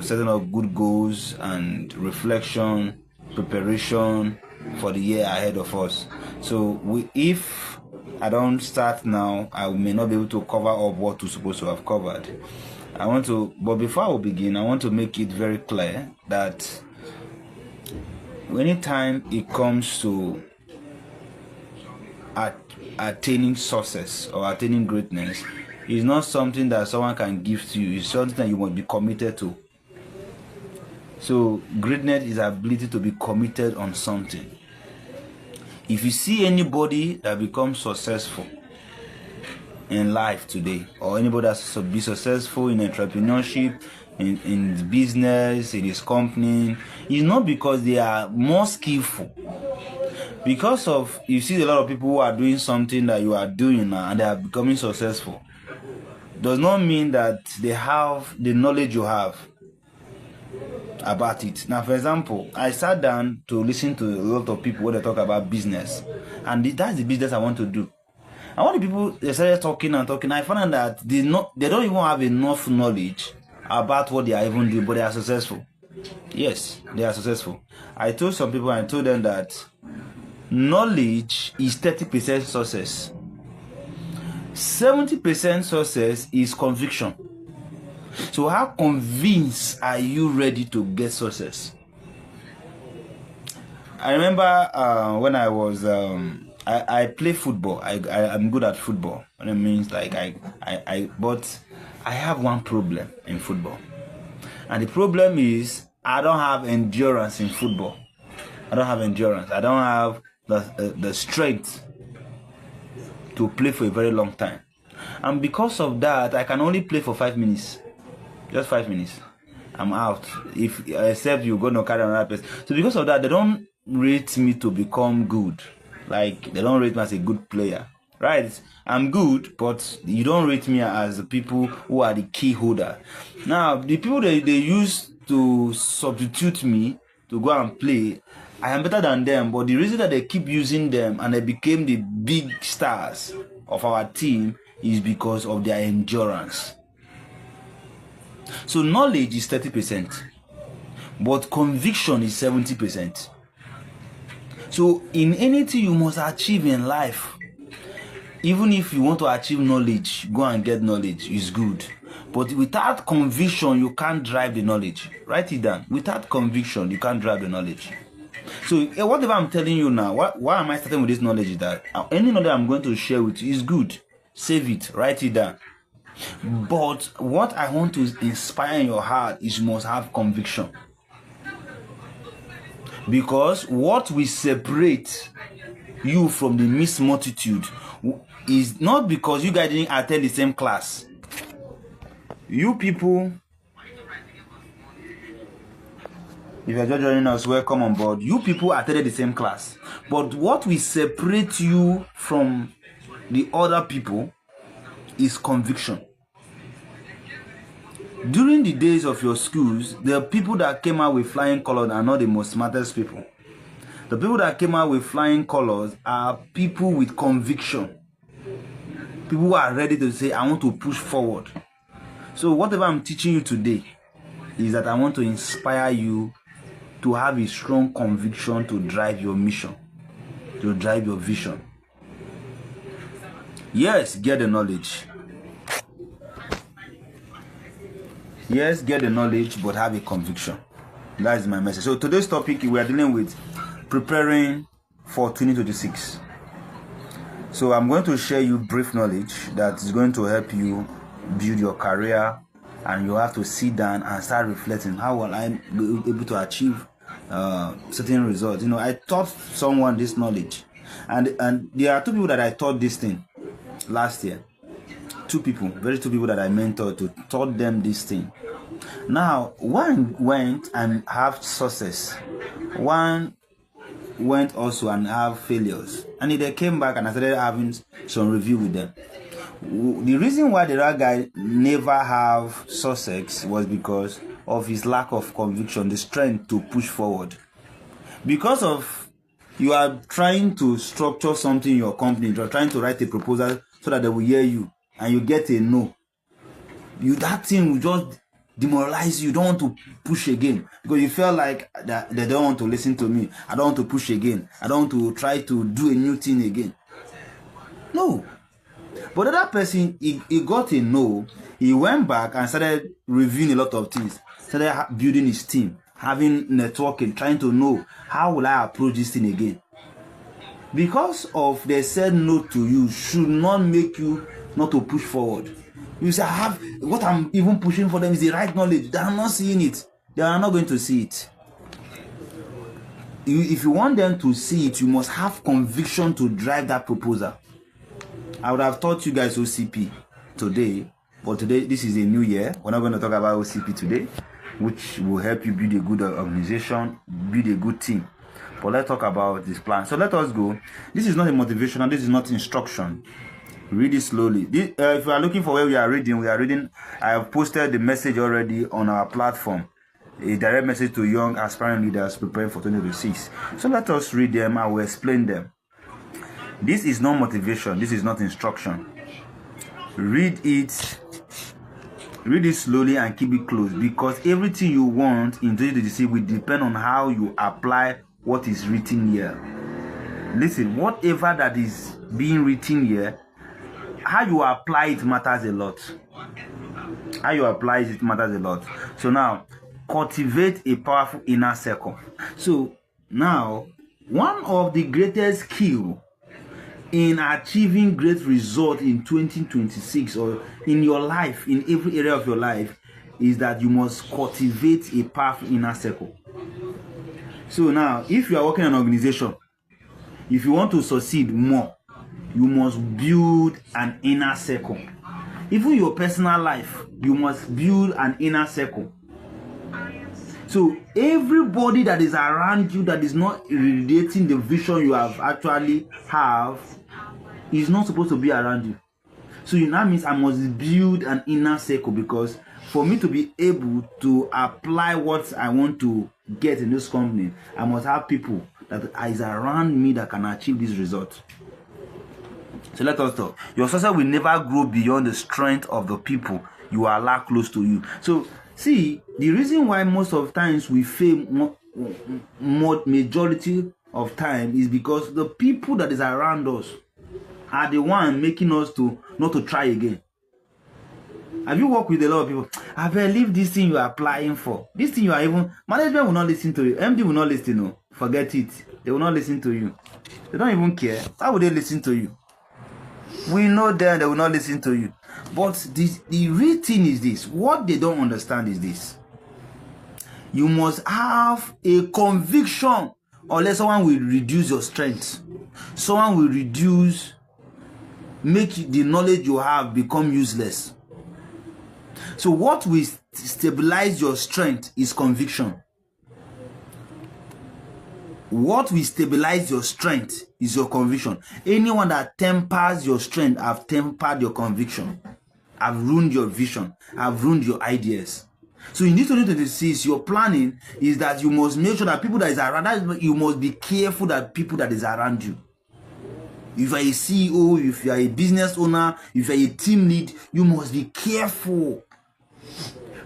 setting up good goals and reflection, preparation for the year ahead of us. So if I don't start now, I may not be able to cover up what we're supposed to have covered. But before I begin, I want to make it very clear that anytime it comes to attaining success or attaining greatness, it's not something that someone can give to you. It's something that you must be committed to. So greatness is the ability to be committed on something. If you see anybody that becomes successful in life today, or anybody that's be successful in entrepreneurship, in business, in his company, it's not because they are more skillful. Because of, you see a lot of people who are doing something that you are doing now and they are becoming successful, does not mean that they have the knowledge you have about it. Now, for example, I sat down to listen to a lot of people when they talk about business, and that's the business I want to do. And when the people, they started talking, I found out that they don't even have enough knowledge about what they are even doing, but they are successful. Yes, they are successful. I told some people, I told them that knowledge is 30% success. 70% success is conviction. So how convinced are you ready to get success? I remember when I was I play football. I'm good at football. What it means, like but I have one problem in football, and the problem is I don't have endurance in football. I don't have endurance. I don't have the strength to play for a very long time, and because of that, I can only play for 5 minutes. Just 5 minutes, I'm out. Except you're going to carry another person. So because of that, they don't rate me to become good. Like, they don't rate me as a good player, right? I'm good, but you don't rate me as the people who are the key holder. Now, the people they use to substitute me to go and play, I am better than them. But the reason that they keep using them and they became the big stars of our team is because of their endurance. So knowledge is 30%, but conviction is 70%. So in anything you must achieve in life, even if you want to achieve knowledge, go and get knowledge, is good. But without conviction, you can't drive the knowledge. Write it down. Without conviction, you can't drive the knowledge. So whatever I'm telling you now, why am I starting with this knowledge? Is that any knowledge I'm going to share with you is good. Save it. Write it down. But what I want to inspire in your heart is you must have conviction. Because what will separate you from the mixed multitude is not because you guys didn't attend the same class. You people, if you're just joining us, welcome on board. You people attended the same class. But what will separate you from the other people is conviction. During the days of your schools, the people that came out with flying colors are not the most smartest people. The people that came out with flying colors are people with conviction. People who are ready to say, I want to push forward. So whatever I'm teaching you today is that I want to inspire you to have a strong conviction to drive your mission, to drive your vision. Yes, get the knowledge. Yes, get the knowledge, but have a conviction. That is my message. So today's topic, we are dealing with preparing for 2026. So I'm going to share you brief knowledge that is going to help you build your career, and you have to sit down and start reflecting, how will I be able to achieve certain results? You know, I taught someone this knowledge, and there are two people that I taught this thing last year. Two people that I mentored to taught them this thing. Now, one went and have success. One went also and have failures. And they came back and I started having some review with them. The reason why the other guy never have success was because of his lack of conviction, the strength to push forward. Because of you are trying to structure something in your company, you are trying to write a proposal so that they will hear you, and you get a no. That thing will just demoralize you. You don't want to push again because you feel like that they don't want to listen to me. I don't want to push again. I don't want to try to do a new thing again. No. But the other person, he got a no. He went back and started reviewing a lot of things. Started building his team, having networking, trying to know how will I approach this thing again. Because of they said no to you should not make you not to push forward. You say, what I'm even pushing for them is the right knowledge. They are not seeing it. They are not going to see it. If you want them to see it, you must have conviction to drive that proposal. I would have taught you guys OCP today, but today, this is a new year. We're not going to talk about OCP today, which will help you build a good organization, build a good team. But let's talk about this plan. So let us go. This is not a motivation, this is not instruction. Read it slowly. If you are looking for where we are reading. I have posted the message already on our platform. A direct message to young aspiring leaders preparing for 2026. So let us read them. I will explain them. This is not motivation. This is not instruction. Read it slowly and keep it close, because everything you want in 2026 will depend on how you apply what is written here. Listen, whatever that is being written here, how you apply it matters a lot. How you apply it matters a lot. So now, cultivate a powerful inner circle. So now, one of the greatest skills in achieving great results in 2026 or in your life, in every area of your life, is that you must cultivate a powerful inner circle. So now, if you are working in an organization, if you want to succeed more, you must build an inner circle. Even your personal life, you must build an inner circle. So everybody that is around you that is not irradiating the vision you actually have is not supposed to be around you. So that means I must build an inner circle, because for me to be able to apply what I want to get in this company, I must have people that is around me that can achieve this result. So let us talk. Your success will never grow beyond the strength of the people you allow close to you. So see, the reason why most of times we fail majority of time is because the people that is around us are the one making us to not to try again. Have you worked with a lot of people? I believe this thing you are applying for, this thing you are even, management will not listen to you, MD will not listen, no. Forget it. They will not listen to you. They don't even care. Why would they listen to you? We know them, they will not listen to you. But the real thing is this. What they don't understand is this. You must have a conviction, or else someone will reduce your strength. Someone will make the knowledge you have become useless. So what will stabilize your strength is conviction. What will stabilize your strength is your conviction. Anyone that tempers your strength have tempered your conviction. Have ruined your vision. Have ruined your ideas. So in this 2026, your planning is that you must make sure that people that is around, you must be careful that people that is around you. If you are a CEO, if you are a business owner, if you are a team lead, you must be careful.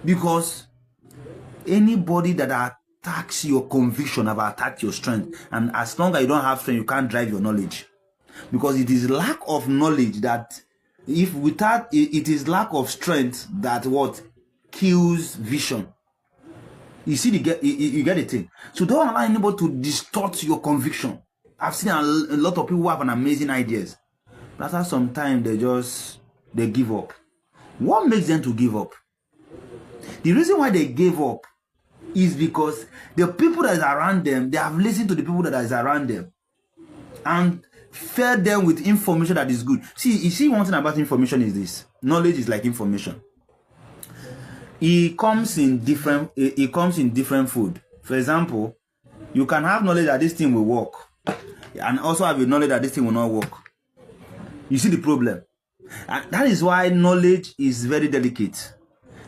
Because anybody that attacks your conviction have attacked your strength. And as long as you don't have strength, you can't drive your knowledge. Because it is lack of knowledge that, if without it is lack of strength that what kills vision. You see, you get the thing. So don't allow anybody to distort your conviction. I've seen a lot of people who have an amazing ideas, but after some time they give up. What makes them to give up? The reason why they gave up is because the people that is around them, they have listened to the people that is around them and fed them with information that is good. See, you see, one thing about information is this: knowledge is like information. It comes in different food. For example, you can have knowledge that this thing will work, and also have a knowledge that this thing will not work. You see the problem? And that is why knowledge is very delicate.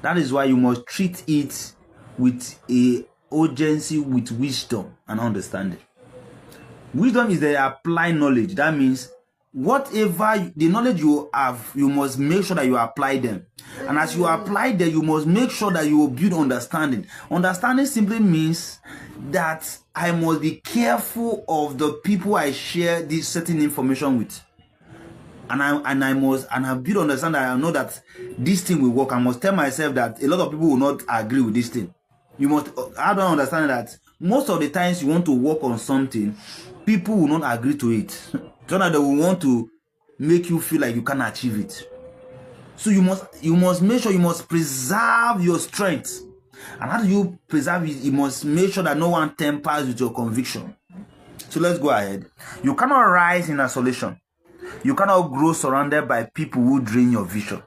That is why you must treat it with a urgency, with wisdom and understanding. Wisdom is the applied knowledge. That means whatever the knowledge you have, you must make sure that you apply them. And as you apply them, you must make sure that you will build understanding. Understanding simply means that I must be careful of the people I share this certain information with. And I build understanding that I know that this thing will work. I must tell myself that a lot of people will not agree with this thing. You must I don't understand that most of the times you want to work on something, people will not agree to it. So that they will want to make you feel like you can achieve it. So you must make sure you must preserve your strength. And how do you preserve it? You must make sure that no one tampers with your conviction. So let's go ahead. You cannot rise in isolation. You cannot grow surrounded by people who drain your vision.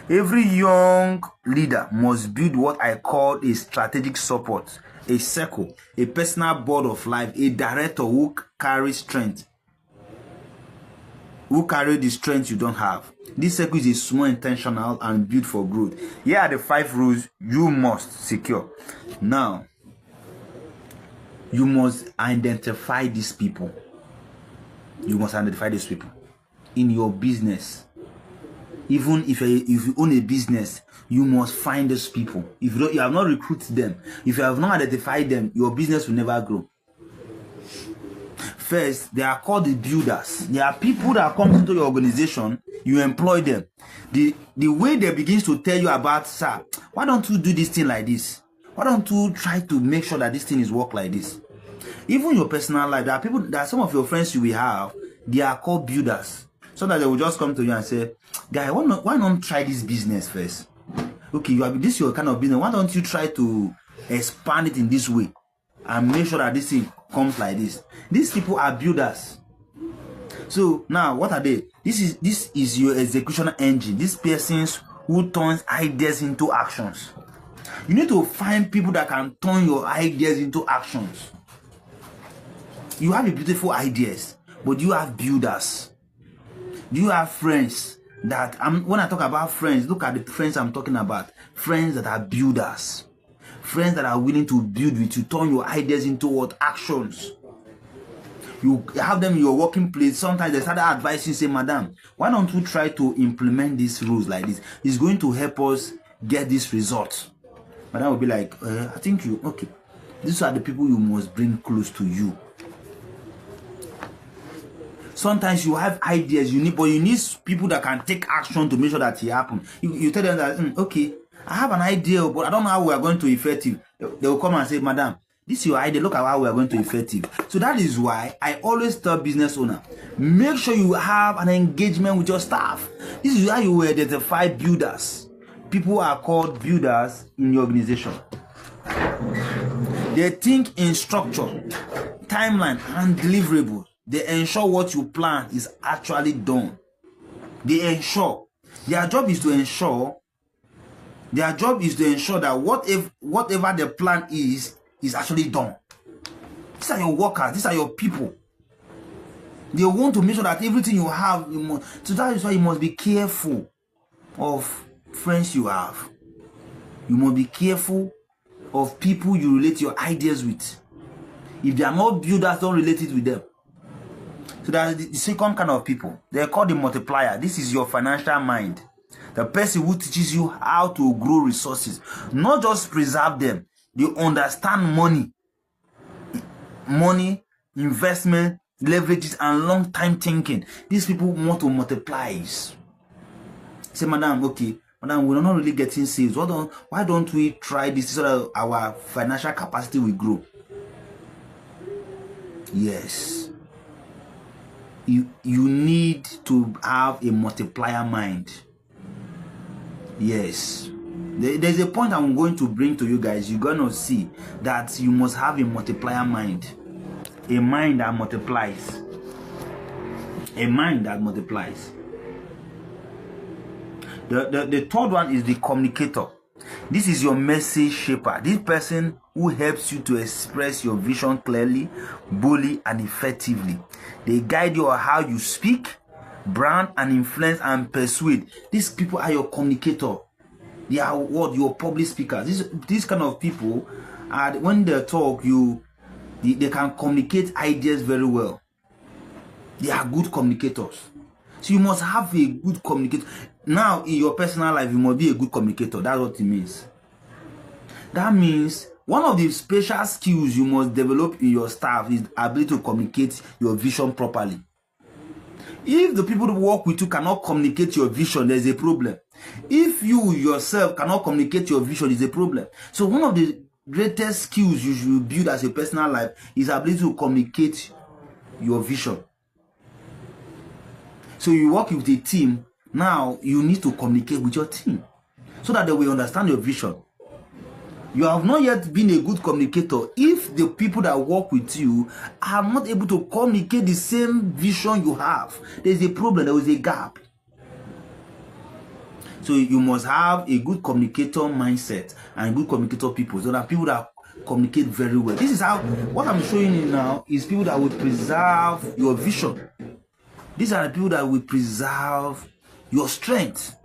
Every young leader must build what I call a strategic support, a circle, a personal board of life, a director who carries strength. Who carry the strength you don't have. This circle is a small, intentional, and built for growth. Here are the 5 rules you must secure. Now, you must identify these people. You must identify these people in your business. Even if you own a business, you must find those people. If you have not recruited them, if you have not identified them, your business will never grow. First, they are called the builders. They are people that come into your organization, you employ them. The way they begin to tell you about, sir, why don't you do this thing like this? Why don't you try to make sure that this thing is work like this? Even your personal life, there are some of your friends you will have, they are called builders. So that they will just come to you and say, guy, why not try this business first? Okay, this is your kind of business. Why don't you try to expand it in this way and make sure that this thing comes like this? These people are builders. So now what are they? This is your execution engine. These persons who turns ideas into actions. You need to find people that can turn your ideas into actions. You have beautiful ideas, but you have builders. Do you have friends that when I talk about friends, look at the friends I'm talking about. Friends that are builders. Friends that are willing to build with you, turn your ideas into what? Actions. You have them in your working place. Sometimes they start advising, say, madam, why don't you try to implement these rules like this? It's going to help us get this result. Madam will be like, I think okay. These are the people you must bring close to you. Sometimes you have ideas, but you need people that can take action to make sure that it happens. You tell them that, okay, I have an idea, but I don't know how we are going to effective. They will come and say, madam, this is your idea. Look at how we are going to effective. So that is why I always tell business owner, make sure you have an engagement with your staff. This is how you will identify builders. People are called builders in your organization. They think in structure, timeline, and deliverable. They ensure what you plan is actually done. They ensure. Their job is to ensure that whatever the plan is actually done. These are your workers. These are your people. They want to make sure that everything you have, so that is why you must be careful of friends you have. You must be careful of people you relate your ideas with. If they are not builders, don't relate it with them. So that's the second kind of people. They are called the multiplier. This is your financial mind. The person who teaches you how to grow resources. Not just preserve them. They understand money, investment, leverages, and long-time thinking. These people want to multiply. Say, madam, okay, madam, we're not really getting sales. Why don't we try this so that our financial capacity will grow? Yes. You need to have a multiplier mind. Yes. There's a point I'm going to bring to you guys. You're going to see that you must have a multiplier mind. A mind that multiplies. A mind that multiplies. The third one is the communicator. This is your message shaper. This person who helps you to express your vision clearly, boldly, and effectively. They guide you on how you speak, brand, and influence and persuade. These people are your communicator. They are your public speakers. These kind of people are, when they talk, they can communicate ideas very well. They are good communicators. So you must have a good communicator. Now, in your personal life, you must be a good communicator. That's what it means. That means one of the special skills you must develop in your staff is the ability to communicate your vision properly. If the people who work with you cannot communicate your vision, there's a problem. If you yourself cannot communicate your vision, it's a problem. So one of the greatest skills you should build as a personal life is ability to communicate your vision. So you work with a team, now you need to communicate with your team so that they will understand your vision. You have not yet been a good communicator if the people that work with you are not able to communicate the same vision you have. There's a problem, there is a gap. So you must have a good communicator mindset and good communicator people, so that people that communicate very well. This is how, what I'm showing you now is people that will preserve your vision. These are the people that will preserve your strength.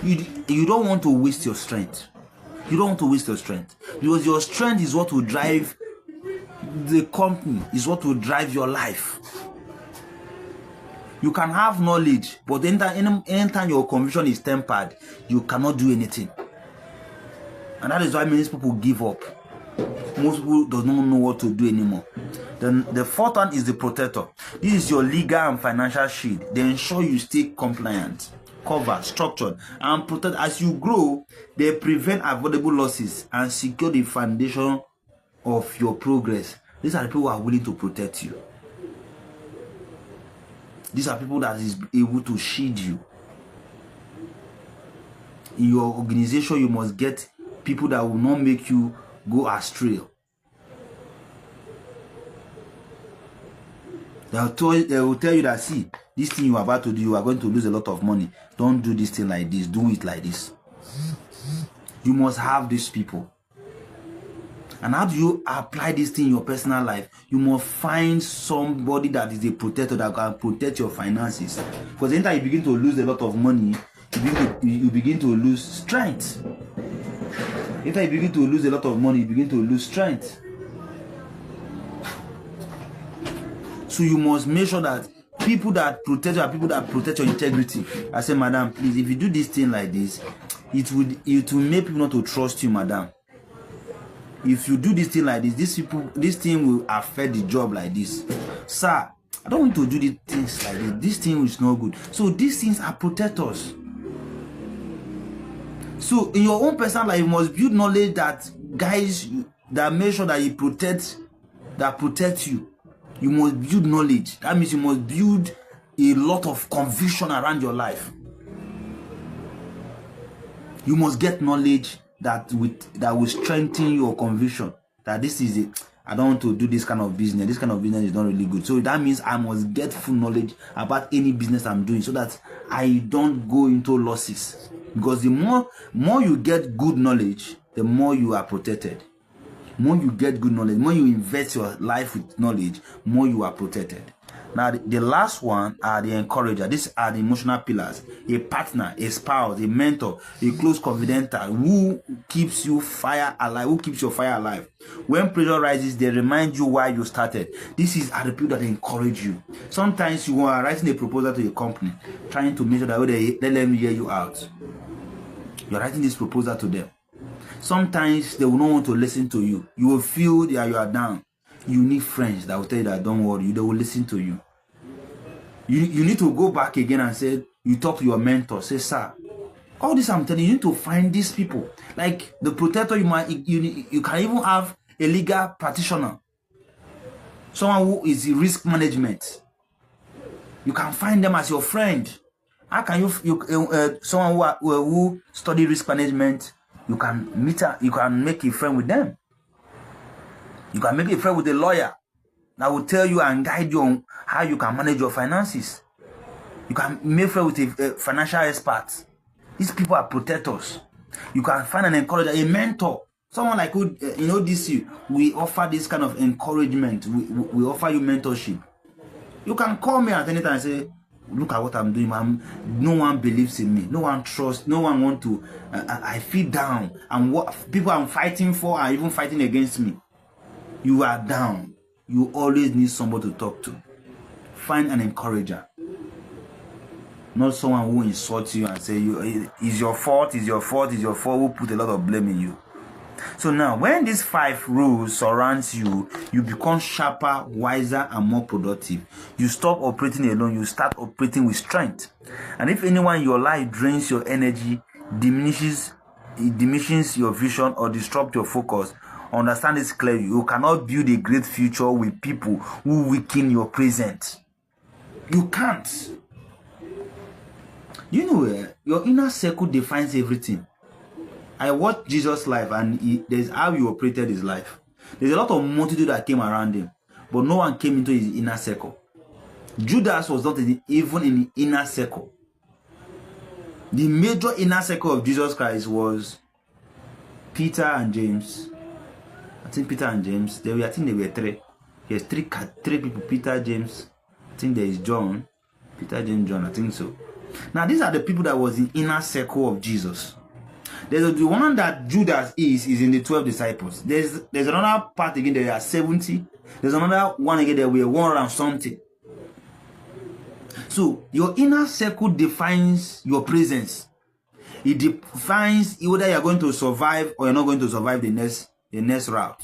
You don't want to waste your strength. You don't want to waste your strength, because your strength is what will drive the company, is what will drive your life. You can have knowledge, but anytime your conviction is tempered, you cannot do anything. And that is why many people give up. Most people do not know what to do anymore. Then the fourth one is the protector. This is your legal and financial shield. They ensure you stay compliant, covered, structured, and protect. As you grow, they prevent avoidable losses and secure the foundation of your progress. These are the people who are willing to protect you. These are people that is able to shield you. In your organization, you must get people that will not make you go astray. They will tell you that, see, this thing you are about to do, you are going to lose a lot of money. Don't do this thing like this. Do it like this. You must have these people. And how do you apply this thing in your personal life? You must find somebody that is a protector that can protect your finances. Because anytime you begin to lose a lot of money, you begin to lose strength. Anytime you begin to lose a lot of money, you begin to lose strength. So you must make sure that people that protect you are people that protect your integrity. I say, madam, please, if you do this thing like this, it will make people not to trust you, madam. If you do this thing like this, this thing will affect the job like this. Sir, I don't want to do these things like this. This thing is not good. So these things are protectors. So in your own personal life, you must build knowledge that guys that make sure that you protect you. You must build knowledge. That means you must build a lot of conviction around your life. You must get knowledge that will strengthen your conviction. That this is it. I don't want to do this kind of business. This kind of business is not really good. So that means I must get full knowledge about any business I'm doing, so that I don't go into losses. Because the more you get good knowledge, the more you are protected. More you get good knowledge, more you invest your life with knowledge, more you are protected. Now, the last one are the encourager. These are the emotional pillars. A partner, a spouse, a mentor, a close confidant who keeps you fire alive, who keeps your fire alive. When pressure rises, they remind you why you started. This is the people that encourage you. Sometimes you are writing a proposal to a company, trying to make sure that they let them hear you out. You're writing this proposal to them. Sometimes they will not want to listen to you. You will feel that you are down. You need friends that will tell you that don't worry, they will listen to you. You need to go back again and say, you talk to your mentor, say, sir, all this I'm telling you, you need to find these people. Like the protector, you can even have a legal practitioner, someone who is in risk management. You can find them as your friend. How can you someone who study risk management? You can make a friend with them. You can make a friend with a lawyer that will tell you and guide you on how you can manage your finances. You can make friend with a financial expert. These people are protectors. You can find an encourager, a mentor, someone like who this we offer this kind of encouragement. We offer you mentorship. You can call me at any time and say, look at what I'm doing. No one believes in me. No one trusts. No one wants to. I feel down. And what people I'm fighting for are even fighting against me. You are down. You always need somebody to talk to. find an encourager. Not someone who insults you and say, it's your fault, who put a lot of blame in you. So now, when these 5 rules surrounds you, you become sharper, wiser, and more productive. You stop operating alone, you start operating with strength. And if anyone in your life drains your energy, diminishes your vision, or disrupts your focus, understand this clearly. You cannot build a great future with people who weaken your present. You can't. You know, your inner circle defines everything. I watched Jesus' life, and there's how he operated his life. There's a lot of multitude that came around him, but no one came into his inner circle. Judas was not even in the inner circle. The major inner circle of Jesus Christ was Peter and James. I think Peter and James. I think there were 3. There's 3 people: Peter, James. I think there is John. Peter, James, John. I think so. Now these are the people that was in inner circle of Jesus. There's the one that Judas is in the 12 disciples. There's another part again, there are 70. There's another one again, there were 100 and something. So your inner circle defines your presence. It defines whether you're going to survive or you're not going to survive the next route.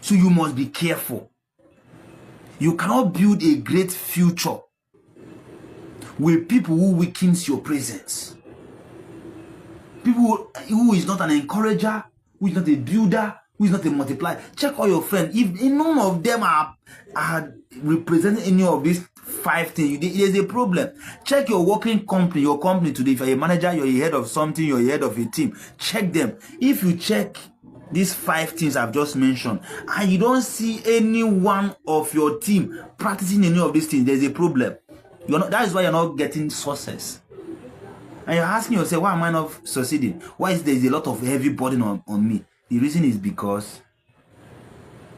So you must be careful. You cannot build a great future with people who weakens your presence. People who is not an encourager, who is not a builder, who is not a multiplier. Check all your friends. If none of them are representing any of these 5 things, there's a problem. Check your working company, your company today. If you're a manager, you're a head of something, you're a head of a team. Check them. If you check these 5 things I've just mentioned, and you don't see any one of your team practicing any of these things, there's a problem. That is why you're not getting success. And you're asking yourself, why am I not succeeding? Why is there a lot of heavy burden on me? The reason is because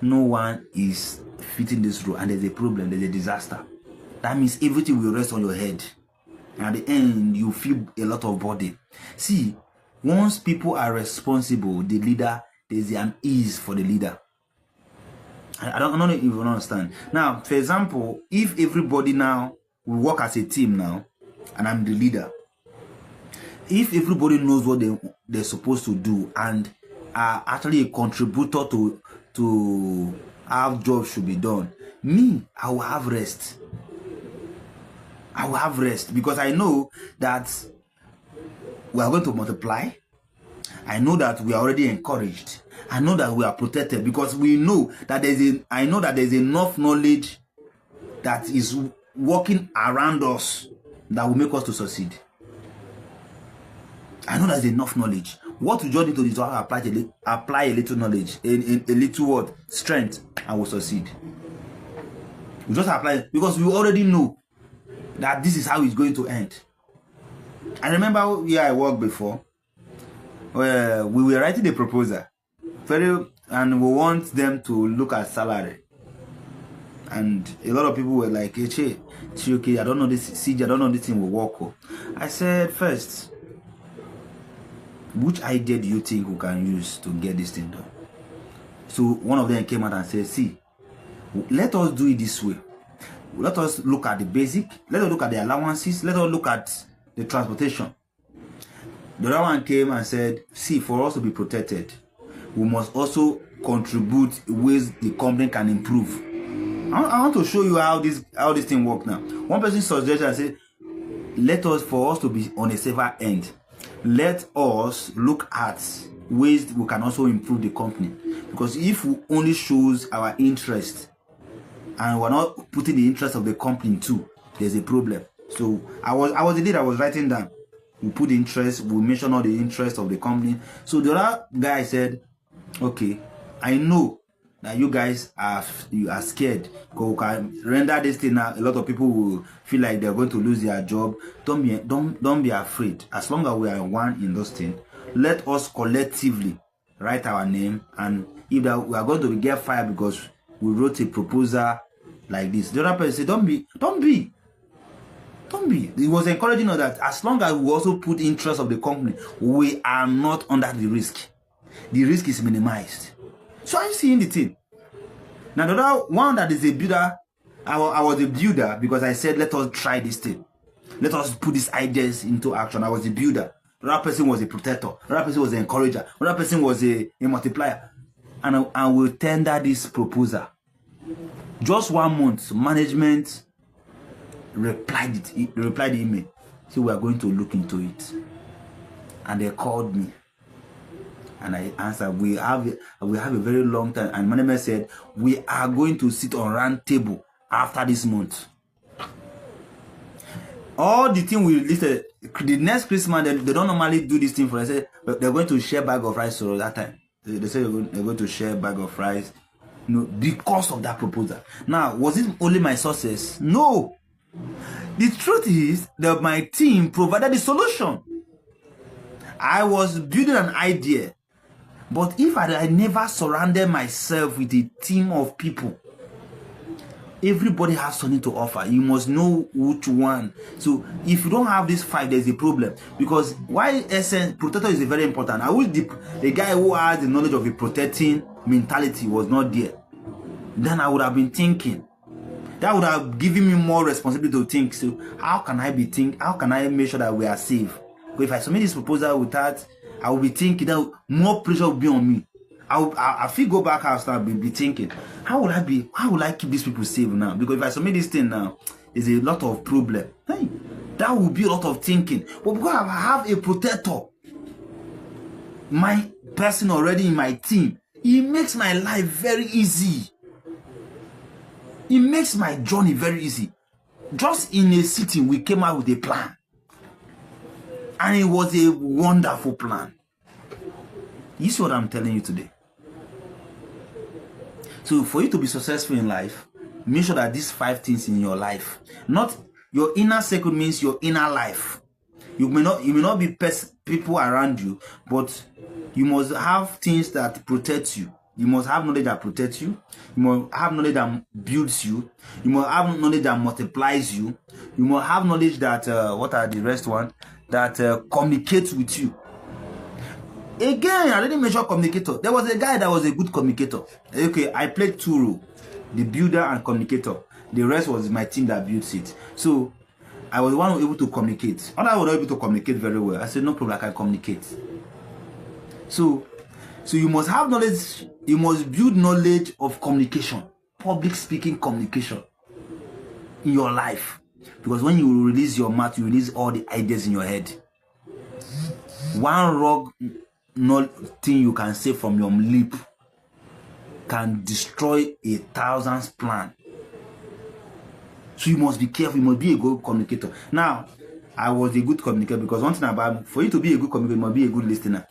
no one is fitting this role, and there's a problem, there's a disaster. That means everything will rest on your head. And at the end, you feel a lot of burden. See, once people are responsible, the leader, there's an ease for the leader. I don't know if you understand. Now, for example, if everybody now will work as a team now, and I'm the leader, if everybody knows what they're supposed to do and are actually a contributor to how jobs should be done, I will have rest. I will have rest because I know that we are going to multiply. I know that we are already encouraged. I know that we are protected because we know that I know that there's enough knowledge that is working around us that will make us to succeed. I know there's enough knowledge. What we just need to do is apply a little knowledge, a little word, strength, and we'll succeed. We just apply it because we already know that this is how it's going to end. I remember where I worked before, where we were writing a proposal, and we want them to look at salary. And a lot of people were like, hey, Chijioke, I don't know this, CJ, I don't know this thing will work. I said, first, which idea do you think we can use to get this thing done? So one of them came out and said, see, let us do it this way. Let us look at the basic, let us look at the allowances, let us look at the transportation. The other one came and said, see, for us to be protected, we must also contribute ways the company can improve. I want to show you how this thing works now. One person suggested and said, for us to be on a safer end, let us look at ways we can also improve the company. Because if we only shows our interest and we're not putting the interest of the company too, there's a problem. So I was the leader, I was writing down. We put the interest, we mention all the interest of the company. So the other guy said, okay, I know that you guys are scared because we can render this thing now. A lot of people will feel like they're going to lose their job. Don't be afraid. As long as we are one in those things, let us collectively write our name, and if that we are going to get fired because we wrote a proposal like this. The other person said, don't be. It was encouraging us that as long as we also put interest of the company, we are not under the risk. The risk is minimized. So I'm seeing the thing. Now the other one that is a builder I was a builder because I said, let us try this thing. Let us put these ideas into action. I was a builder. Another person was a protector. Another person was an encourager. Another person was a multiplier. And I will tender this proposal. Just 1 month, management replied the email. So we are going to look into it. And they called me. And I answered, we have a very long time. And management said, we are going to sit on round table after this month. All the thing we listed, the next Christmas, they don't normally do this thing for us. They're going to share bag of rice. So that time, they said they're going to share bag of rice, because of that proposal. Now, was it only my success? No. The truth is that my team provided the solution. I was building an idea, but if I never surrounded myself with a team of people, everybody has something to offer. You must know which one. So if you don't have this 5, there's a problem. Because why essence protector is very important. I wish the guy who has the knowledge of a protecting mentality was not there. Then I would have been thinking. That would have given me more responsibility to think. So how can I make sure that we are safe? Because if I submit this proposal without, I will be thinking that more pressure will be on me. I feel go back and start be thinking, how will I keep these people safe now? Because if I submit this thing now, there's a lot of problem. Hey, that will be a lot of thinking. But because I have a protector, my person already in my team, it makes my life very easy. It makes my journey very easy. Just in a sitting, we came out with a plan. And it was a wonderful plan. This is what I'm telling you today. So for you to be successful in life, make sure that these 5 things in your life, not your inner circle means your inner life. You may not be people around you, but you must have things that protect you. You must have knowledge that protects you. You must have knowledge that builds you. You must have knowledge that multiplies you. You must have knowledge that what are the rest one that communicates with you. Again, I didn't mention communicator. There was a guy that was a good communicator. Okay, I played 2 roles, the builder and communicator. The rest was my team that built it. So I was the one who was able to communicate. Others were not able to communicate very well. I said, no problem, I can communicate. So you must have knowledge. You must build knowledge of communication, public speaking communication in your life. Because when you release your mouth, you release all the ideas in your head. One wrong thing you can say from your lip can destroy 1,000 plan. So you must be careful. You must be a good communicator. Now, I was a good communicator because one thing about for you to be a good communicator, you must be a good listener.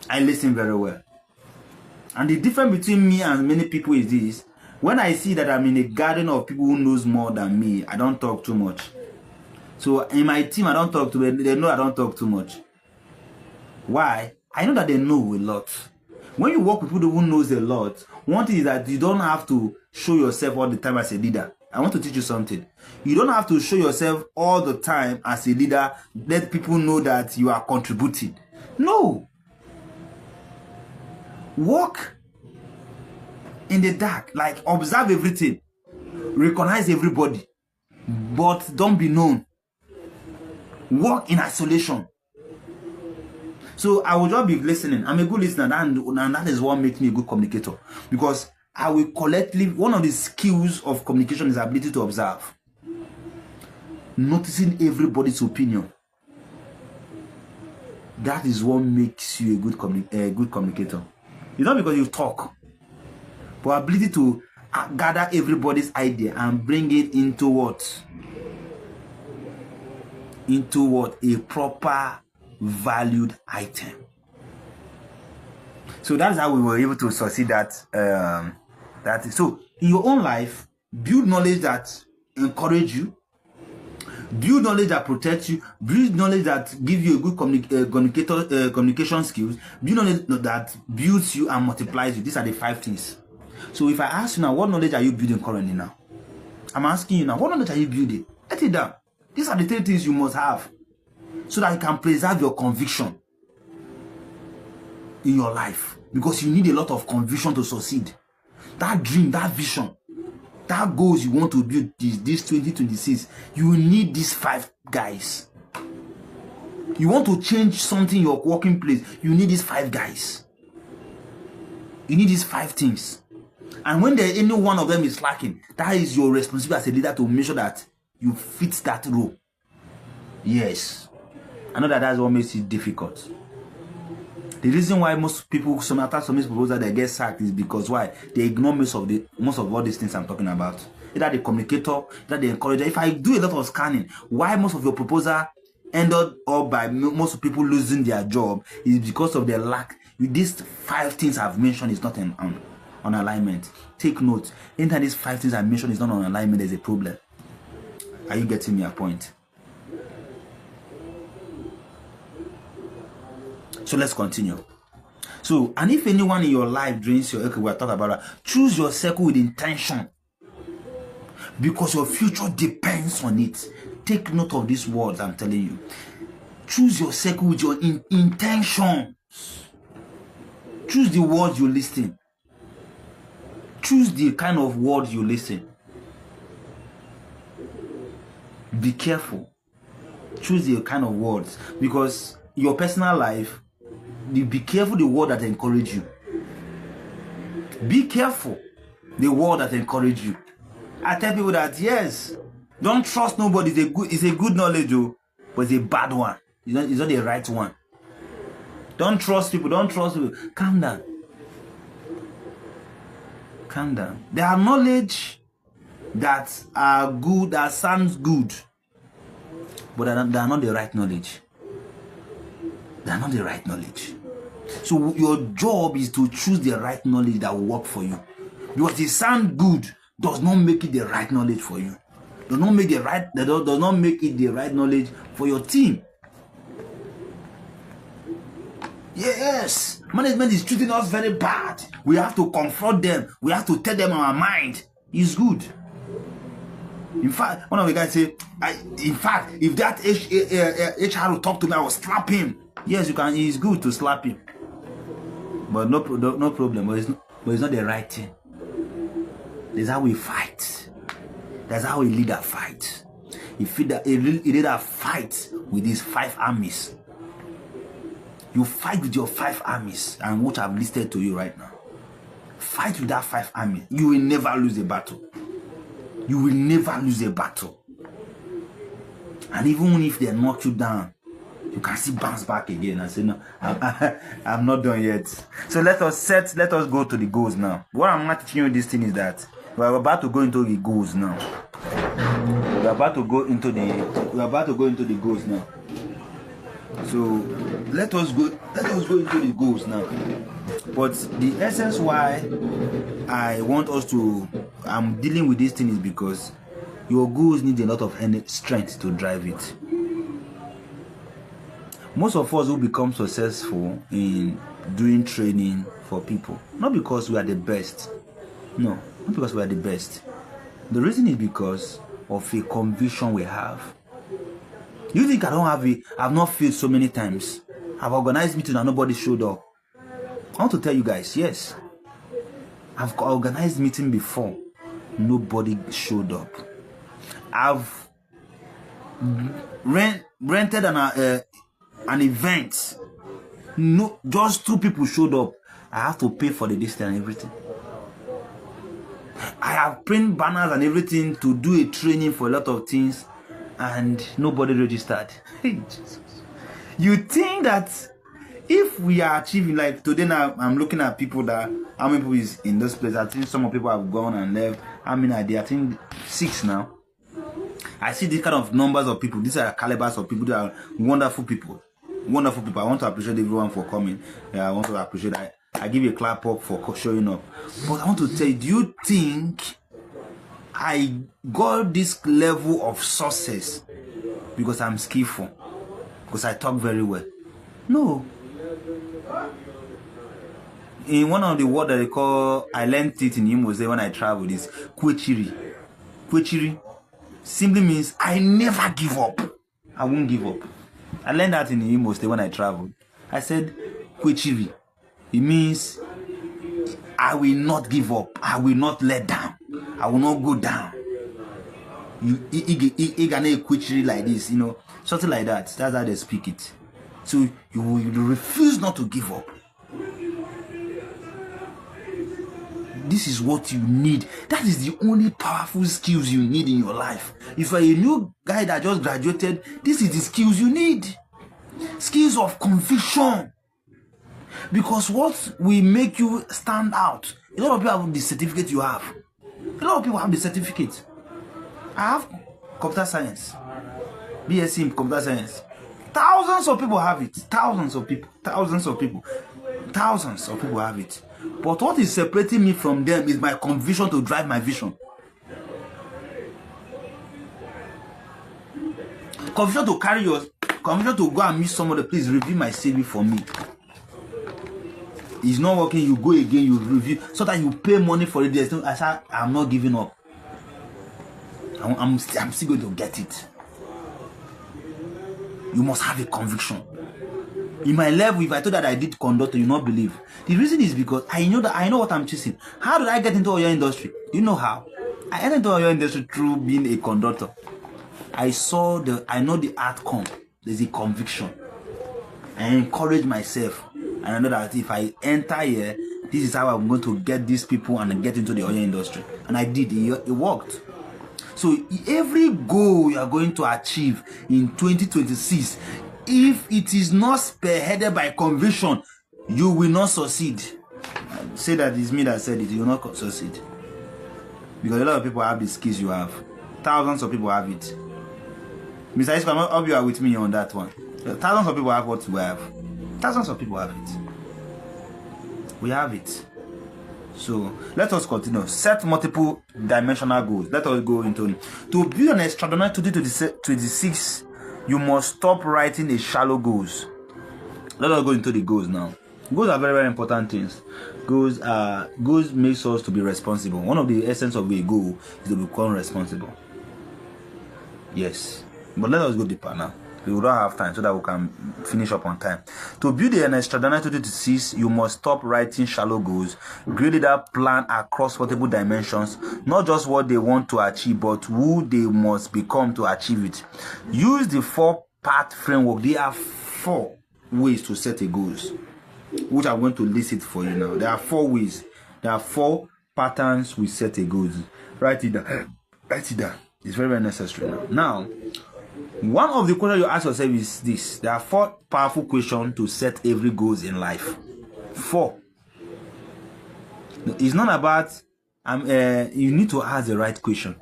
I listen very well. And the difference between me and many people is this: when I see that I'm in a garden of people who knows more than me, I don't talk too much. So in my team, I don't talk to them. They know I don't talk too much. Why? I know that they know a lot. When you work with people who knows a lot, one thing is that you don't have to show yourself all the time as a leader. I want to teach you something. You don't have to show yourself all the time as a leader. Let people know that you are contributing. No. Walk in the dark, like observe everything, recognize everybody, but don't be known. Walk in isolation. So I will just be listening. I'm a good listener, and that is what makes me a good communicator. Because I will collectively, one of the skills of communication is ability to observe. Noticing everybody's opinion. That is what makes you a good communicator. It's not because you talk, but ability to gather everybody's idea and bring it into what? Into what? A proper valued item. So that's how we were able to succeed that. So in your own life, build knowledge that encourage you, build knowledge that protects you, build knowledge that gives you a good communication skills, build knowledge that builds you and multiplies you. These are the 5 things. So if I ask you now, what knowledge are you building currently now? I'm asking you now, what knowledge are you building? Write it down. These are the 3 things you must have so that you can preserve your conviction in your life. Because you need a lot of conviction to succeed. That dream, that vision. that goals you want to build this 2026, you need these 5 guys. You want to change something in your working place, you need these 5 guys. You need these 5 things. And when there any one of them is lacking, that is your responsibility as a leader to make sure that you fit that role. Yes. I know that's what makes it difficult. The reason why most people, some proposals they get sacked is because why? They ignore most of all these things I'm talking about. Either the communicator, either the encourager. If I do a lot of scanning, why most of your proposal ended up by most people losing their job is because of their lack. These 5 things I've mentioned is not on alignment. Take note. Anytime these 5 things I mentioned is not on alignment, there's a problem. Are you getting me a point? So let's continue. So, and if anyone in your life drains your, okay, we're talking about that. Choose your circle with intention, because your future depends on it. Take note of these words I'm telling you. Choose your circle with your intention. Choose the words you listen. Choose the kind of words you listen. Be careful. Choose the kind of words, because your personal life, be careful the word that encourage you. Be careful the word that encourage you. I tell people that yes, don't trust nobody. It's a good knowledge, but it's a bad one. It's not the right one. Don't trust people. Don't trust people. Calm down. Calm down. There are knowledge that are good, that sounds good, but they are not the right knowledge. They are not the right knowledge. So your job is to choose the right knowledge that will work for you. Because it sounds good does not make it the right knowledge for you. Does not make it the right knowledge for your team. Yes, management is treating us very bad. We have to confront them. We have to tell them our mind is good. In fact, one of the guys say, if that HR will talk to me, I will slap him. Yes, you can. It's good to slap him, but no problem. But it's not the right thing. That's how we fight. That's how a leader fights. If a leader fights with his 5 armies, you fight with your 5 armies, and which I've listed to you right now. Fight with that 5 armies. You will never lose a battle. You will never lose a battle. And even if they knock you down, you can still bounce back again and say, no, I'm not done yet. So let us go to the goals now. What I'm not teaching you this thing is that we're about to go into the goals now. We're about to go into the goals now. So let us go into the goals now. But the essence why I'm dealing with this thing is because your goals need a lot of strength to drive it. Most of us will become successful in doing training for people, not because we are the best. No, not because we are the best. The reason is because of a conviction we have. You think I don't have it? I've not failed so many times. I've organized meetings and nobody showed up. I want to tell you guys, yes, I've organized meeting before. Nobody showed up. I've rented an event. No, just 2 people showed up. I have to pay for the distance and everything. I have print banners and everything to do a training for a lot of things, and nobody registered. Hey, Jesus. You think that if we are achieving, like today now, I'm looking at people that, how many people is in this place? I think some of people have gone and left. How many are there? I think 6 now. I see these kind of numbers of people. These are calibers of people that are wonderful people. Wonderful people. I want to appreciate everyone for coming. I want to appreciate. I give you a clap up for showing up. But I want to tell you, do you think I got this level of success because I'm skillful? Because I talk very well? No. In one of the words that they call, I learned it in Imo State when I traveled, is kwechiri. Kwechiri simply means I never give up. I won't give up. I learned that in Imo State when I traveled. I said kwechiri. It means I will not give up. I will not let down. I will not go down. You gonna quit like this, something like that. That's how they speak it. So you refuse not to give up. This is what you need. That is the only powerful skills you need in your life. If you're a new guy that just graduated, this is the skills you need. Skills of conviction. Because what will make you stand out? A lot of people have the certificate you have. A lot of people have the certificate. I have computer science, BSc in computer science. Thousands of people have it. Thousands of people have it. But what is separating me from them is my conviction to drive my vision. Conviction to carry yours. Conviction to go and meet somebody. Please review my CV for me. It's not working. You go again. You review so that you pay money for it. There's no. I'm not giving up. I'm still going to get it. You must have a conviction. In my level, if I told that I did conductor, you not believe. The reason is because I know what I'm chasing. How did I get into oil industry? You know how? I entered into oil industry through being a conductor. I know the outcome. There's a conviction. I encourage myself. And I know that if I enter here, this is how I'm going to get these people and get into the oil industry. And I did. It worked. So every goal you are going to achieve in 2026, if it is not spearheaded by conviction, you will not succeed. I say that it's me that said it. You will not succeed. Because a lot of people have the skills you have. Thousands of people have it. Mr. Isco, I hope you are with me on that one. Thousands of people have what we have. Thousands of people have it. We have it. So let us continue. Set multiple dimensional goals. Let us go into it. To build an extraordinary 2026, you must stop writing a shallow goals. Let us go into the goals now. Goals are very, very important things. Goals makes us to be responsible. One of the essence of a goal is to become responsible. Yes. But let us go deeper now. We don't have time so that we can finish up on time. To build an extraordinary 2026, you must stop writing shallow goals. Create that plan across multiple dimensions, not just what they want to achieve, but who they must become to achieve it. Use the 4-part framework. There are 4 ways to set a goals, which I'm going to list it for you now. There are 4 ways. There are 4 patterns we set a goals. Write it down. Write it down. It's very, very necessary now. Now, one of the questions you ask yourself is this. There are 4 powerful questions to set every goals in life. 4. It's not about you need to ask the right question.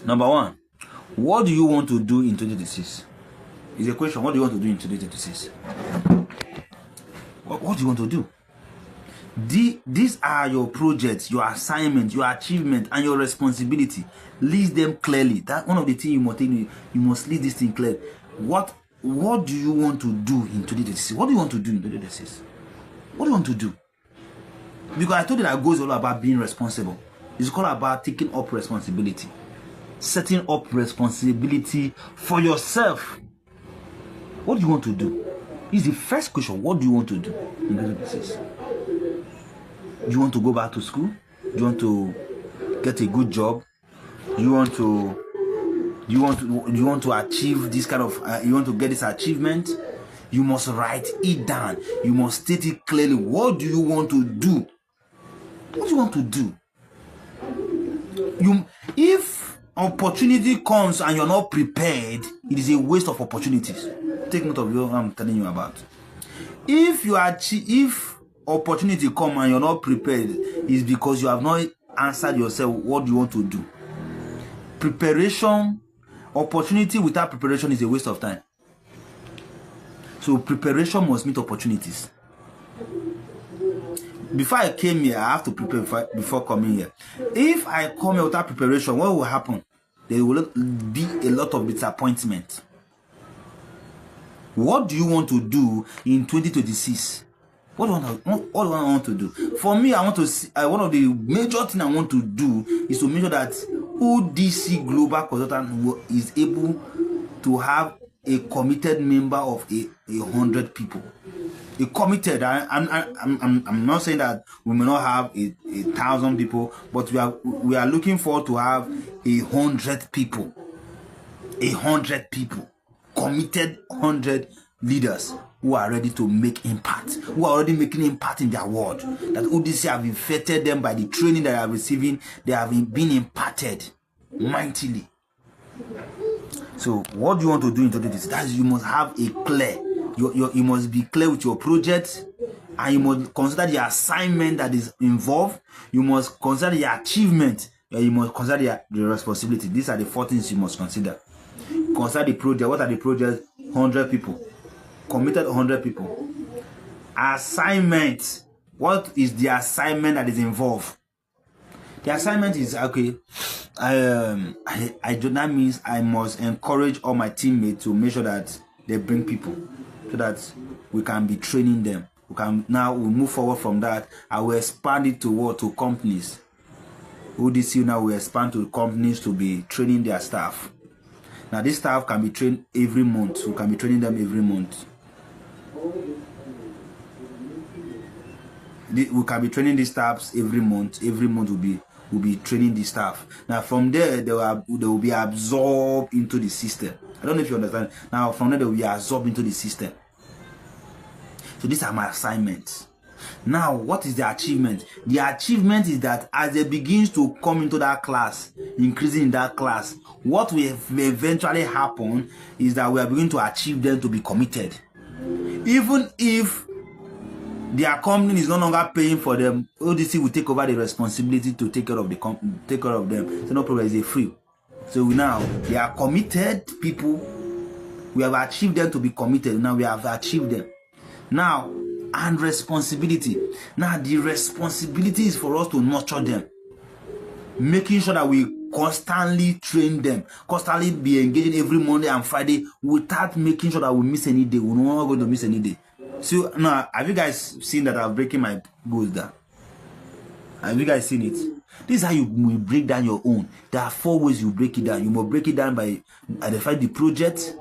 Number 1, what do you want to do in 2026? It's a question. What do you want to do in 2026? What do you want to do? These are your projects, your assignments, your achievement, and your responsibility. List them clearly. That's one of the things you must list this thing clearly. What do you want to do in 2026? What do you want to do in 2026? What do you want to do? Because I told you that goes all about being responsible. It's all about taking up responsibility. Setting up responsibility for yourself. What do you want to do? Is the first question. What do you want to do in 2026? Do you want to go back to school? Do you want to get a good job? Do you want to achieve this kind of you want to get this achievement? You must write it down. You must state it clearly. What do you want to do? What do you want to do? If opportunity comes and you're not prepared, it is a waste of opportunities. Take note of what I'm telling you about. If opportunity come and you're not prepared, is because you have not answered yourself what you want to do. Preparation, opportunity without preparation is a waste of time. So preparation must meet opportunities. Before I came here, I have to prepare before coming here. If I come here without preparation, what will happen? There will be a lot of disappointment. What do you want to do in 2026? What do I want to do? For me, I want to see, one of the major things I want to do is to make sure that ODC Global Consultant is able to have a committed member of 100 people. A committed. I'm not saying that we may not have 1,000 people, but we are looking forward to have 100 people. 100 people, committed 100 leaders who are ready to make impact, who are already making impact in their world. That ODC have infected them by the training that they are receiving. They have been imparted mightily. So what do you want to do in 2026? That is, you must have a clear. You must be clear with your project, and you must consider the assignment that is involved. You must consider the achievement. You must consider the responsibility. These are the 4 things you must consider. Consider the project. What are the projects? 100 people. Committed 100 people. Assignment. What is the assignment that is involved? The assignment is, okay, that means I must encourage all my teammates to make sure that they bring people, so that we can be training them. We move forward from that. I will expand it to companies. ODC now will expand to companies to be training their staff. Now, this staff can be trained every month. We can be training them every month. We can be training these staffs every month. Every month will be training the staff. Now, from there, they will be absorbed into the system. I don't know if you understand. Now, from there, they will be absorbed into the system. So these are my assignments. Now, what is the achievement? The achievement is that as they begin to come into that class, increasing in that class, what will eventually happen is that we are beginning to achieve them to be committed. Even if their company is no longer paying for them, ODC will take over the responsibility to take care of them. So no problem, it's free. So they are committed people. We have achieved them to be committed. Now we have achieved them. Now, and responsibility. Now, the responsibility is for us to nurture them, making sure that we constantly train them, constantly be engaging every Monday and Friday without making sure that we miss any day. We're not going to miss any day. So now, have you guys seen that I'm breaking my goals down? Have you guys seen it? This is how you break down your own. There are 4 ways you break it down. You must break it down by identifying the project,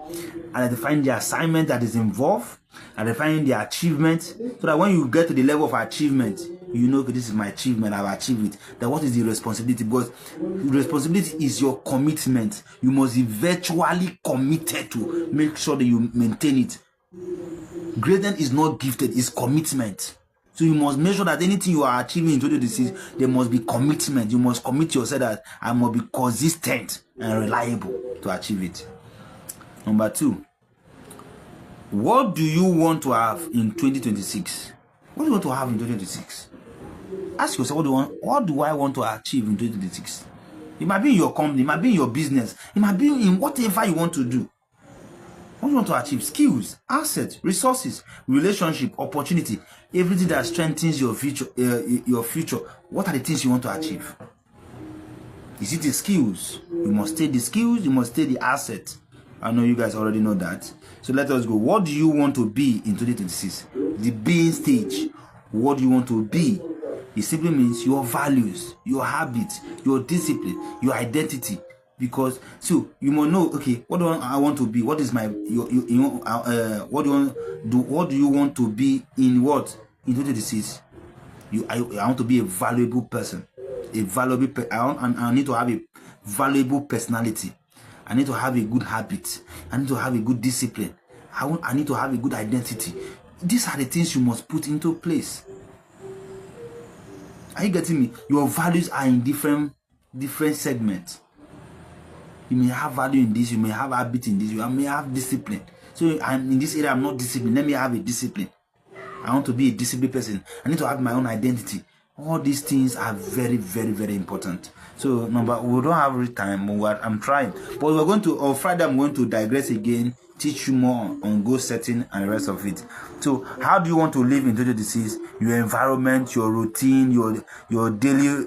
identifying the assignment that is involved, identifying the achievement, so that when you get to the level of achievement, you know, okay, this is my achievement, I've achieved it. Then what is the responsibility? Because responsibility is your commitment. You must be virtually committed to make sure that you maintain it. Greatness is not gifted, it's commitment. So you must make sure that anything you are achieving in 2026, there must be commitment. You must commit yourself that I must be consistent and reliable to achieve it. Number 2, what do you want to have in 2026? What do you want to have in 2026? Ask yourself, what do I want to achieve in 2026? It might be in your company, it might be in your business, it might be in whatever you want to do. What do you want to achieve? Skills, assets, resources, relationship, opportunity, everything that strengthens your future. What are the things you want to achieve? Is it the skills? You must take the skills, you must take the assets. I know you guys already know that. So let us go. What do you want to be in 2026? The being stage. What do you want to be? It simply means your values, your habits, your discipline, your identity. Because so you must know, okay, what do I want to be? What is my what do you want do? What do you want to be in what in 2026? I want to be a valuable person, a valuable. I need to have a valuable personality. I need to have a good habit. I need to have a good discipline. I need to have a good identity. These are the things you must put into place. Are you getting me? Your values are in different segments. You may have value in this, you may have habit in this, you may have discipline. So I'm in this area, I'm not disciplined. Let me have a discipline. I want to be a disciplined person. I need to have my own identity. All these things are very, very, very important. So we don't have time, but I'm trying. But we're going to, on Friday, I'm going to digress again, teach you more on goal setting and the rest of it. So how do you want to live in 2026? Your environment, your routine, your daily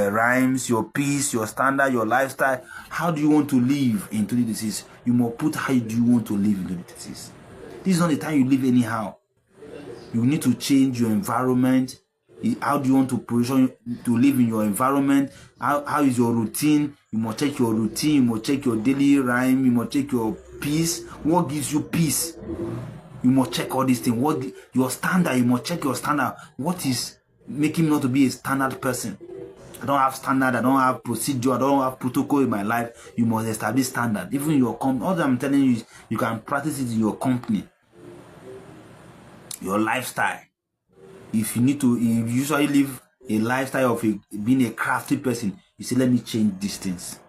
rhymes, your peace, your standard, your lifestyle. How do you want to live in 2026? You must put how do you want to live in 2026. This is not the time you live anyhow. You need to change your environment. How do you want to position to live in your environment? How is your routine? You must check your routine. You must check your daily rhyme. You must check your peace. What gives you peace? You must check all these things. What your standard? You must check your standard. What is making me not to be a standard person? I don't have standard. I don't have procedure. I don't have protocol in my life. You must establish standard. Even in your company. All that I'm telling you is you can practice it in your company. Your lifestyle. If you usually live a lifestyle of being a crafty person, you say, let me change these things.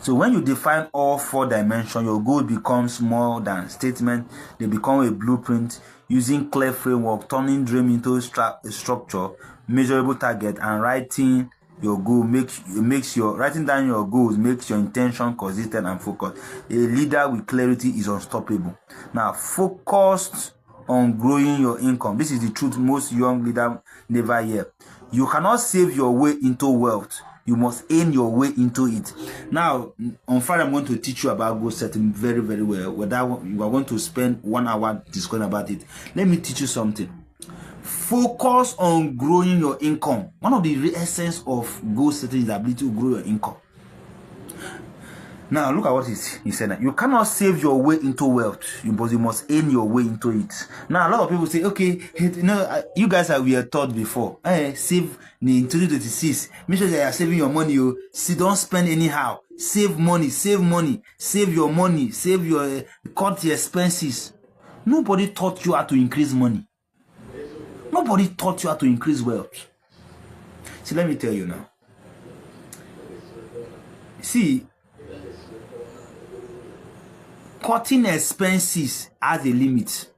So when you define all 4 dimensions, your goal becomes more than statement. They become a blueprint. Using clear framework, turning dream into structure, measurable target, and writing your goal writing down your goals makes your intention consistent and focused. A leader with clarity is unstoppable. Now, focused on growing your income. This is the truth most young leaders never hear. You cannot save your way into wealth. You must earn your way into it. Now, on Friday, I'm going to teach you about goal setting very, very well. You are going to spend 1 hour discussing about it. Let me teach you something. Focus on growing your income. One of the essence of goal setting is the ability to grow your income. Now, look at what he said. You cannot save your way into wealth, but you must earn your way into it. Now, a lot of people say, okay, you guys were taught before. Save in 2026. Make sure that you are saving your money. Don't spend anyhow. Save money. Save your money. Cut the expenses. Nobody taught you how to increase money. Nobody taught you how to increase wealth. See, let me tell you now. See, cutting expenses has a limit.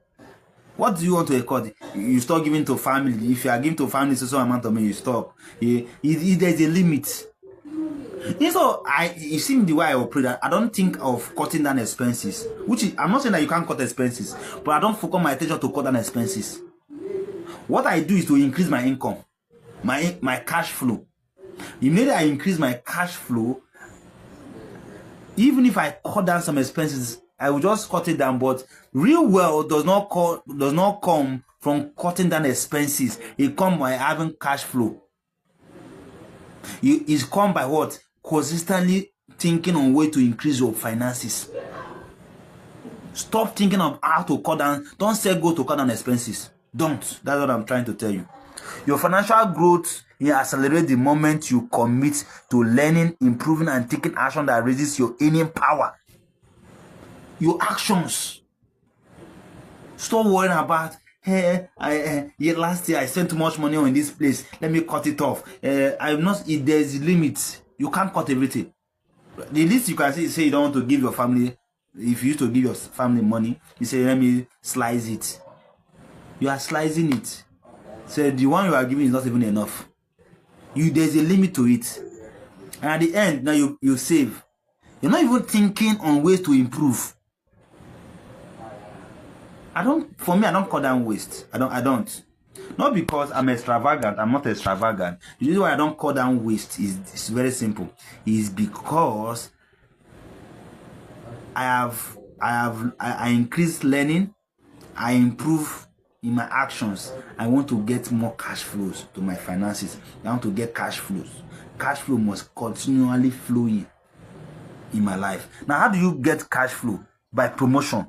What do you want to cut? You stop giving to family. If you are giving to family so amount of money, you stop. There's a limit. So you see the way I operate. I don't think of cutting down expenses. I'm not saying that you can't cut expenses, but I don't focus my attention to cut down expenses. What I do is to increase my income, my cash flow. Immediately I increase my cash flow. Even if I cut down some expenses, I will just cut it down. But real wealth does not come from cutting down expenses. It comes by having cash flow. It's come by what? Consistently thinking on way to increase your finances. Stop thinking of how to cut down. Don't say go to cut down expenses. Don't. That's what I'm trying to tell you. Your financial growth accelerates the moment you commit to learning, improving, and taking action that raises your earning power. Your actions. Stop worrying about, last year I spent too much money on this place. Let me cut it off. There's limits. You can't cut everything. The least you can say you don't want to give your family. If you used to give your family money, you say, let me slice it. You are slicing it. So the one you are giving is not even enough. There's a limit to it. And at the end, now you save. You're not even thinking on ways to improve. For me, I don't cut down waste. I don't. Not because I'm extravagant. I'm not extravagant. The reason why I don't cut down waste is very simple. It's because I increase learning. I improve in my actions. I want to get more cash flows to my finances. I want to get cash flows. Cash flow must continually flow in my life. Now, how do you get cash flow? By promotion.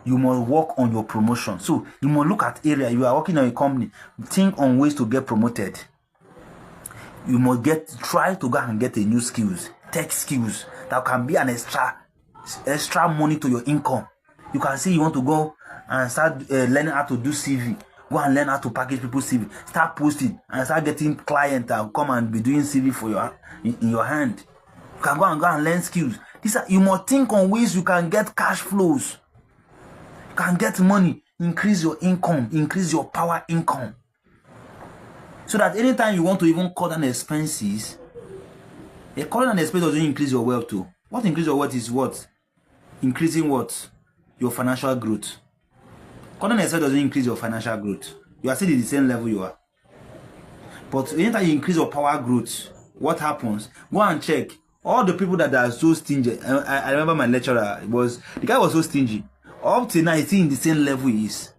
You must work on your promotion. So you must look at area. You are working on a company. Think on ways to get promoted. You must try to go and get a new skills, tech skills that can be an extra money to your income. You can see you want to go and start learning how to do CV. Go and learn how to package people's CV. Start posting and start getting clients that come and be doing CV for in your hand. You can go and learn skills. You must think on ways you can get cash flows. You can get money, increase your income, increase your power income. So that anytime you want to even cut down expenses, a cut down expense doesn't increase your wealth too. What increases your wealth is what? Increasing what? Your financial growth. Cutting expense doesn't increase your financial growth. You are still at the same level you are. But anytime you increase your power growth, what happens? Go and check. All the people that are so stingy. I remember my lecturer. The guy was so stingy. Up to now, he's still in the same level he is.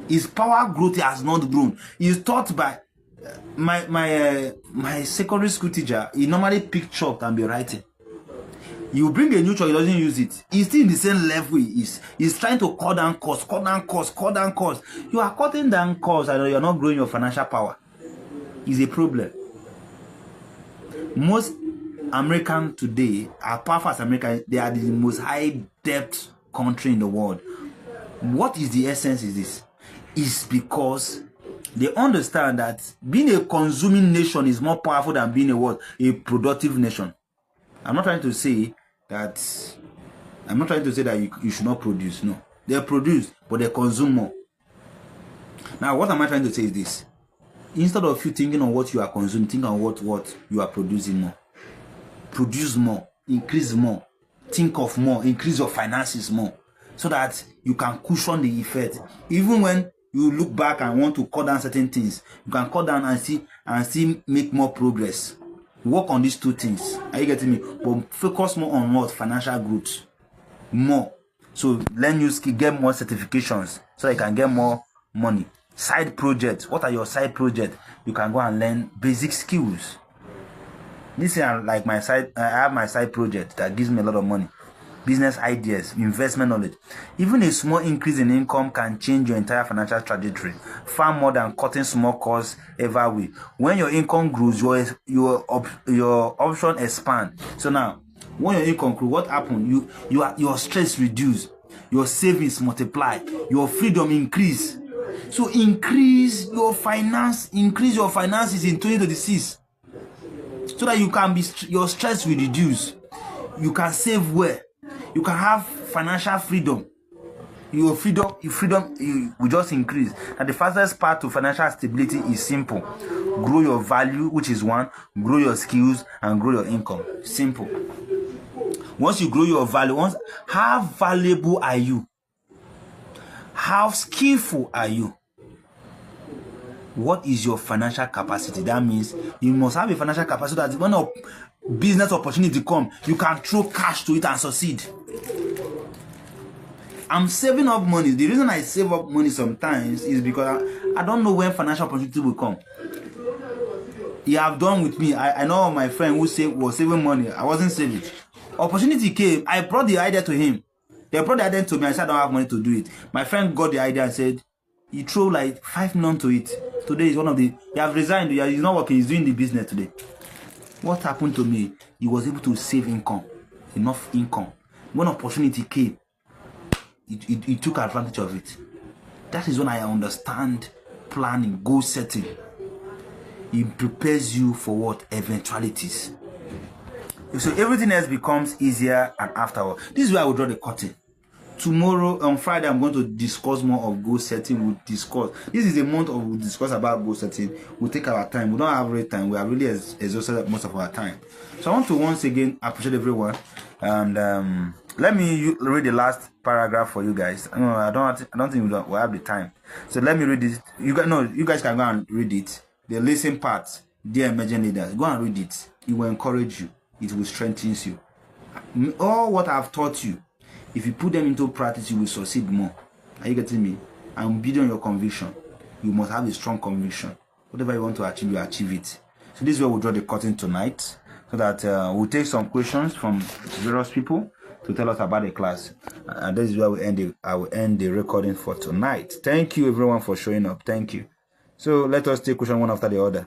His power growth has not grown. He's taught by my secondary school teacher, he normally pick chalk and be writing. You bring a new chalk, he doesn't use it. He's still in the same level he is. He's trying to cut down costs. You are cutting down costs and you're not growing your financial power. It's a problem. Most Americans today, apart from America, they are the most high debt country in the world. What is the essence is this? It's because they understand that being a consuming nation is more powerful than being a productive nation. I'm not trying to say that you should not produce. No, they produce, but they consume more. Now, what am I trying to say is this: instead of you thinking on what you are consuming, think on what you are producing more. Produce more, increase more, think of more, increase your finances more, so that you can cushion the effect. Even when you look back and want to cut down certain things, you can cut down and still make more progress. Work on these two things. Are you getting me? But focus more on what? Financial growth. More. So learn new skill, get more certifications so you can get more money. Side projects. What are your side projects? You can go and learn basic skills. This is like my side. I have my side project that gives me a lot of money. Business ideas, investment knowledge. Even a small increase in income can change your entire financial trajectory far more than cutting small costs ever will. When your income grows, your option expand. So now, when your income grows, what happens? Your stress reduce, your savings multiply, your freedom increase. So increase your finances in 2026, so that your stress will reduce. You can save well. You can have financial freedom. Your freedom will just increase. And the fastest path to financial stability is simple. Grow your value, which is one. Grow your skills and grow your income. Simple. Once you grow your value, how valuable are you? How skillful are you? What is your financial capacity? That means you must have a financial capacity that when a business opportunity comes, you can throw cash to it and succeed. I'm saving up money. The reason I save up money sometimes is because I don't know when financial opportunity will come. You have done with me. I know my friend who was saving money. I wasn't saving. Opportunity came. I brought the idea to him. They brought the idea to me. I said I don't have money to do it. My friend got the idea and said he threw like 5 million to it. Today is one of the. He have resigned. He's not working. He's doing the business today. What happened to me? He was able to save income, enough income. When opportunity came, he took advantage of it. That is when I understand planning, goal setting. It prepares you for what? Eventualities. So everything else becomes easier and afterward. This is where I will draw the curtain. Tomorrow, on Friday, I'm going to discuss more of goal setting. We'll discuss. This is a month of we'll discuss about goal setting. We'll take our time. We don't have great time. We are really exhausted most of our time. So I want to once again appreciate everyone. And let me read the last paragraph for you guys. No, I don't think we'll have the time. So let me read it. You guys can go and read it. The listen part, dear emerging leaders, go and read it. It will encourage you. It will strengthen you. All what I've taught you, if you put them into practice, you will succeed more. Are you getting me? I'm building on your conviction. You must have a strong conviction. Whatever you want to achieve, you achieve it. So this is where we'll draw the curtain tonight, so that we'll take some questions from various people to tell us about the class. And this is where I will end the recording for tonight. Thank you everyone for showing up. Thank you. So let us take question one after the other.